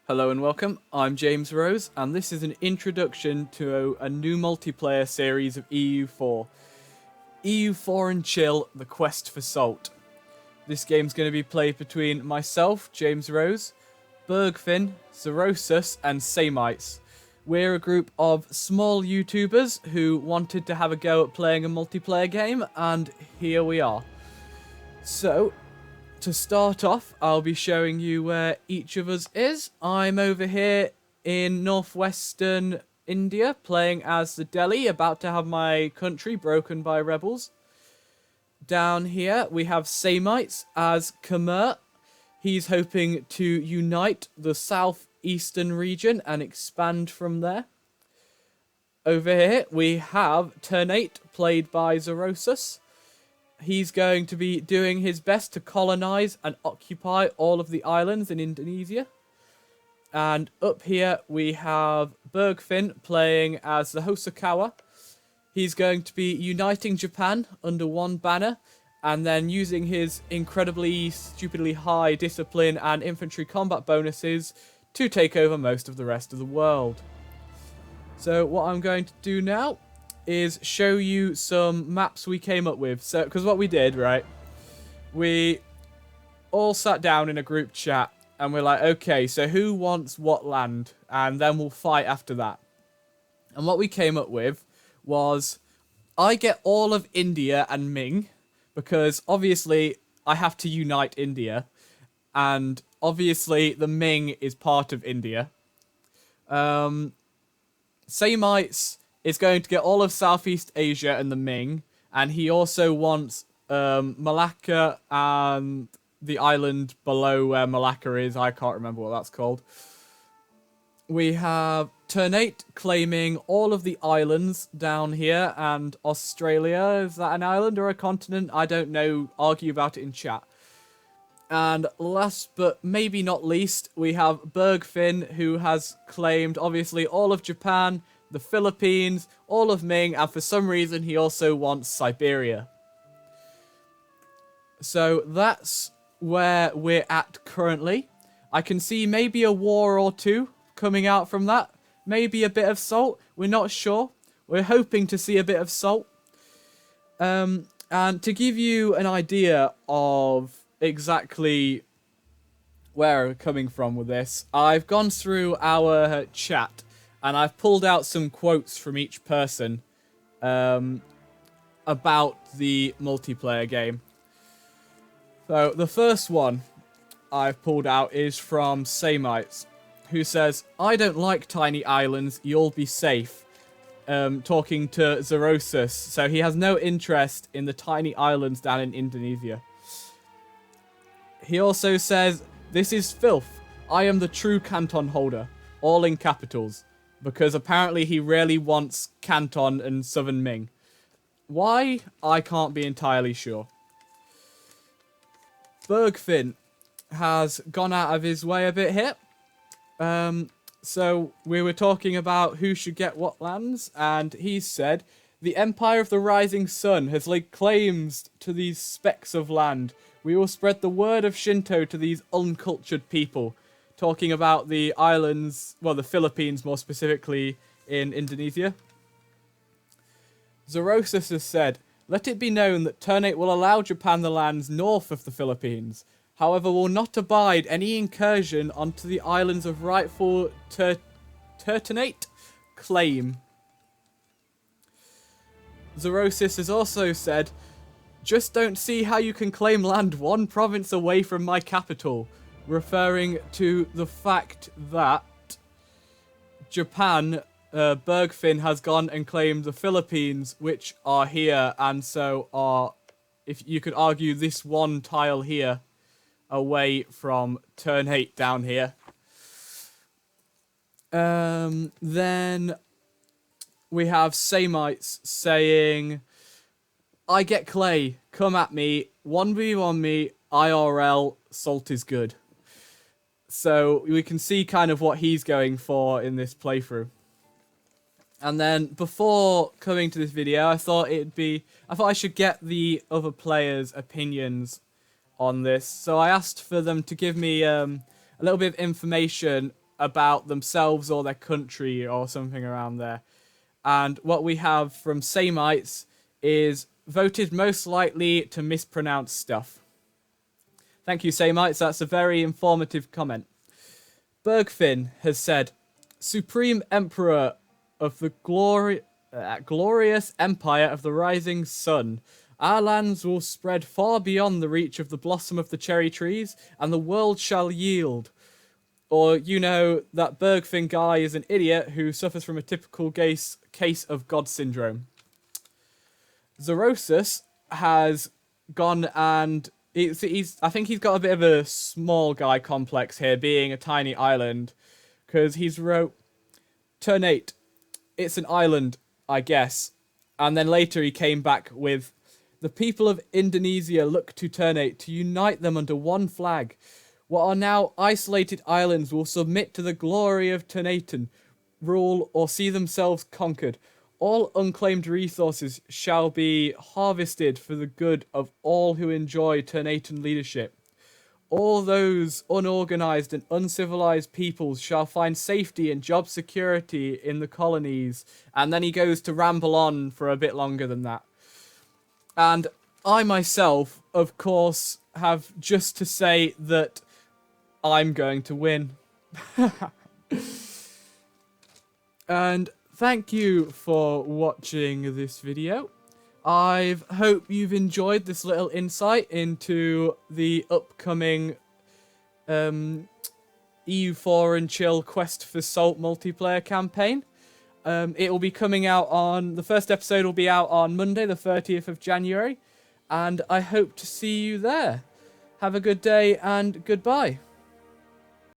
Hello and welcome, I'm James Rose, and this is an introduction to a new multiplayer series of EU4. EU4 and Chill, The Quest for Salt. This game's going to be played between myself, James Rose, Bergfin, Zerosus, and Samites. We're a group of small YouTubers who wanted to have a go at playing a multiplayer game, and here we are. So, to start off, I'll be showing you where each of us is. I'm over here in northwestern India, playing as the Delhi, about to have my country broken by rebels. Down here, we have Samites as Khmer. He's hoping to unite the southeastern region and expand from there. Over here, we have Ternate, played by Zerosus. He's going to be doing his best to colonize and occupy all of the islands in Indonesia. And up here we have Bergfin playing as the Hosokawa. He's going to be uniting Japan under one banner and then using his incredibly, stupidly high discipline and infantry combat bonuses to take over most of the rest of the world. So what I'm going to do now is show you some maps we came up with. So, because what we did, right, we all sat down in a group chat and we're like, okay, so who wants what land? And then we'll fight after that. And what we came up with was, I get all of India and Ming, because obviously I have to unite India, and obviously the Ming is part of India. Samites is going to get all of Southeast Asia and the Ming, and he also wants Malacca and the island below where Malacca is. I can't remember what that's called. We have Ternate claiming all of the islands down here, and Australia. Is that an island or a continent? I don't know. Argue about it in chat. And last but maybe not least, we have Bergfin, who has claimed, obviously, all of Japan, the Philippines, all of Ming, and for some reason he also wants Siberia. So that's where we're at currently. I can see maybe a war or two coming out from that. Maybe a bit of salt. We're not sure. We're hoping to see a bit of salt. And to give you an idea of exactly where we're coming from with this, I've gone through our chat and I've pulled out some quotes from each person about the multiplayer game. So the first one I've pulled out is from Samites, who says, I don't like tiny islands, you'll be safe. Talking to Zerosus, so he has no interest in the tiny islands down in Indonesia. He also says, this is filth. I am the true Canton holder. All in capitals. Because apparently he really wants Canton and Southern Ming. Why? I can't be entirely sure. Bergfin has gone out of his way a bit here. So we were talking about who should get what lands, and he said, the Empire of the Rising Sun has laid claims to these specks of land. We will spread the word of Shinto to these uncultured people. Talking about the islands, well, the Philippines more specifically in Indonesia. Zerosus has said, let it be known that Ternate will allow Japan the lands north of the Philippines. However, will not abide any incursion onto the islands of rightful Ternate claim. Zerosus has also said, just don't see how you can claim land one province away from my capital, referring to the fact that Japan, Bergfin has gone and claimed the Philippines, which are here, and so are, if you could argue, this one tile here, away from Ternate down here. Then we have Samites saying, I get clay, come at me, 1v1 me, IRL, salt is good. So we can see kind of what he's going for in this playthrough. And then before coming to this video, I thought I should get the other players' opinions on this. So I asked for them to give me a little bit of information about themselves or their country or something around there. And what we have from Samites is voted most likely to mispronounce stuff. Thank you, Samites. That's a very informative comment. Bergfin has said, Supreme Emperor of the glorious empire of the rising sun, our lands will spread far beyond the reach of the blossom of the cherry trees, and the world shall yield. Or, you know, that Bergfin guy is an idiot who suffers from a typical case of God syndrome. Zorosus has gone and... I think he's got a bit of a small guy complex here, being a tiny island, because he's wrote, Ternate, it's an island, I guess. And then later he came back with, the people of Indonesia look to Ternate to unite them under one flag. What are now isolated islands will submit to the glory of Ternatan, rule or see themselves conquered. All unclaimed resources shall be harvested for the good of all who enjoy Ternatan leadership. All those unorganized and uncivilized peoples shall find safety and job security in the colonies. And then he goes to ramble on for a bit longer than that. And I myself, of course, have just to say that I'm going to win. And thank you for watching this video. I hope you've enjoyed this little insight into the upcoming EU4 and Chill Quest for Salt multiplayer campaign. It will be coming out on... The first episode will be out on Monday, the 30th of January. And I hope to see you there. Have a good day and goodbye.